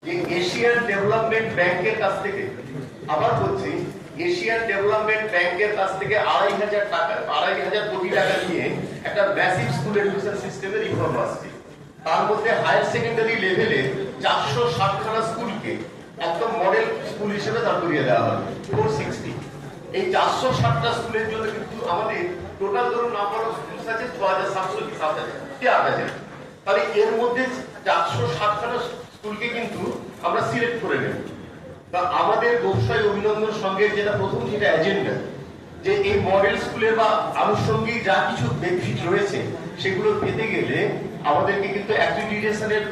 যে Asian development ব্যাংকের কাছ থেকে আবার বলছি এশিয়ান ডেভেলপমেন্ট ব্যাংকের কাছ থেকে 2,500 কোটি টাকা নিয়ে একটা ম্যাসিভ স্কুল এডুকেশন সিস্টেমে রিফর্ম আসছে। তার মধ্যে হায়ার সেকেন্ডারি লেভেলে 460 খানা স্কুলকে একদম মডেল স্কুল হিসেবে দাঁড় করিয়ে দেওয়া হবে 460। এই 460টা স্কুলের জন্য কিন্তু আমাদের টোটাল ধরুন নাম্বার অফ স্কুলস আছে 6,700 কি 7,000। তাহলে এর মধ্যে 460 খানা স্কুলকে কিন্তু আমরা সিলেক্ট করে নেব। তা আমাদের ব্যবসায় অভিনন্দন সঙ্গে যেটা প্রথম যেটা এজেন্ডা, যে এই মডেল স্কুলের বা আনুষঙ্গিক যা কিছু বেনিফিট রয়েছে সেগুলো পেতে গেলে আমাদেরকে কিন্তু অ্যাক্রিডিটেশনের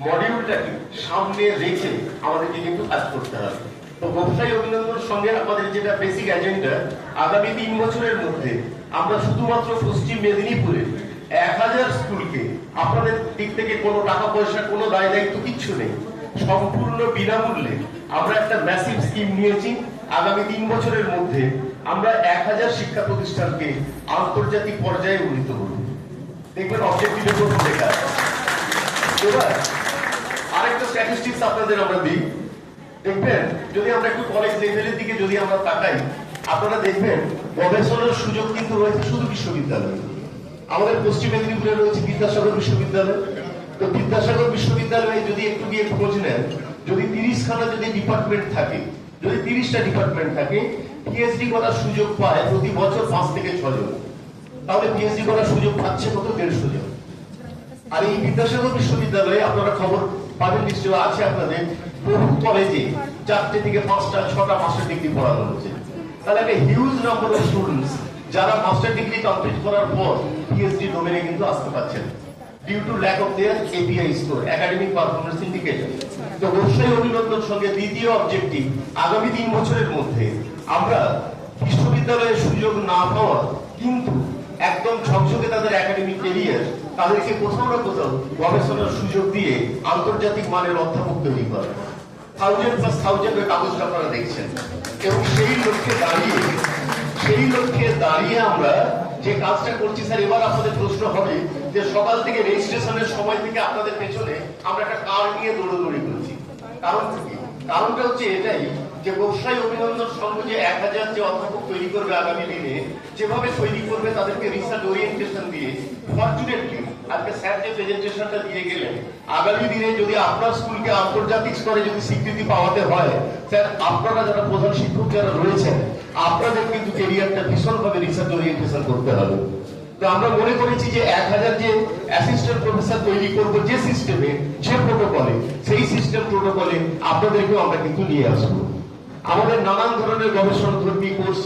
মডিউলটাকে সামনে রেখে আমাদেরকে কিন্তু কাজ করতে হবে। তো ব্যবসায়ী অভিনন্দন সঙ্গে আমাদের যেটা বেসিক এজেন্ডা, আগামী 3 বছরের মধ্যে আমরা শুধুমাত্র পশ্চিম মেদিনীপুরে 1000 স্কুলকে আপনাদের দিক থেকে কোনো টাকা পয়সা কোনো দায় দায়িত্ব কিচ্ছু নেই, সম্পূর্ণ বিনামূল্যে আমরা একটা ম্যাসিভ স্কিম নিয়েছি। আগামী 3 বছরের মধ্যে আমরা 1000 শিক্ষা প্রতিষ্ঠানকে আন্তর্জাতিক পর্যায়ে উন্নীত করব। দেখবেন অবজেক্টিভের প্রথম লেখা। এবার আরেকটা স্ট্যাটিস্টিক্স আপনাদের আমরা দিই। দেখবেন যদি আমরা একটু কলেজ লেভেলের দিকে যদি আমরা তাকাই, আপনারা দেখবেন গবেষণার সুযোগ কিন্তু রয়েছে শুধু বিশ্ববিদ্যালয়ে। আমাদের পশ্চিম মেদিনীপুরে রয়েছে বিদ্যাসাগর বিশ্ববিদ্যালয়। তো বিদ্যাসাগর বিশ্ববিদ্যালয়ে যদি একটু গিয়ে খোঁজ নেন, যদি 30 খানা যদি ডিপার্টমেন্ট থাকে, যদি 30টা ডিপার্টমেন্ট থাকে, পিএইচডি করার সুযোগ পায় প্রতি বছর 5 থেকে 6 জন। তাহলে পিএইচডি করার সুযোগ পাচ্ছে কত? 150 জন। আর এই বিদ্যাসাগর বিশ্ববিদ্যালয়ে আপনারা খবর পাবেন নিশ্চয় আছে আপনাদের, বহু কলেজে 4টে থেকে 5টা 6টা মাস্টার ডিগ্রি পড়ানো হচ্ছে। তাহলে একটা হিউজ নাম্বার অফ স্টুডেন্টস যারা মাস্টার ডিগ্রি কমপ্লিট করার পর পিএইচডি ডোমেনে কিন্তু আসতে পারছেন due to lack of their API score, academic performance indicator. তো ব্যবসায়ী অভিনন্দন সঙ্গে দ্বিতীয় অবজেক্টিভ, আগামী 3 বছরের মধ্যে আমরা বিশ্ববিদ্যালয়ের সুযোগ না পাওয়া কিন্তু একদম ঝকঝকে তাদের একাডেমিক ক্যারিয়ার, তাদেরকে কোথাও না কোথাও গবেষণার সুযোগ দিয়ে আন্তর্জাতিক মানের অধ্যাপক তৈরি করা। 1000+1000 কাগজটা আপনারা দেখছেন। এবং সেই লক্ষ্যে দাঁড়িয়ে আমরা যে কাজটা করছি স্যার, এবার আপনাদের প্রশ্ন হবে যে সকাল থেকে রেজিস্ট্রেশনের সময় থেকে আপনাদের পেছনে আমরা একটা কার নিয়ে দৌড়দৌড়ি করছি। কারণটা হচ্ছে এটাই যে ব্যবসায়ী অভিনন্দন সংঘ যে 1000 যে অধ্যাপক তৈরি করবে আগামী দিনে, যেভাবে তৈরি করবে তাদেরকে রিসার্চ ওরিয়েন্টেশন দিয়ে, ফরচুনেটলি আজকে স্যার যে প্রেজেন্টেশনটা দিয়ে গেলেন, আগামী দিনে যদি আপনার স্কুলকে আন্তর্জাতিক স্তরে যদি স্বীকৃতি পাওয়াতে হয়, স্যার আপনারা যারা প্রধান শিক্ষক যারা রয়েছেন, আপনাদের কিন্তু ক্যারিয়ারটা ভীষণভাবে রিসার্চ ওরিয়েন্টেশন করতে হবে। তো আমরা মনে করেছি যে 1000 যে অ্যাসিস্ট্যান্ট প্রফেসর তৈরি করব যে সিস্টেমে, যে প্রোটোকলে, সেই সিস্টেম প্রোটোকলে আপনাদেরকেও আমরা কিন্তু নিয়ে আসবো। আমাদের নানান ধরনের গবেষণাধর্মী কোর্স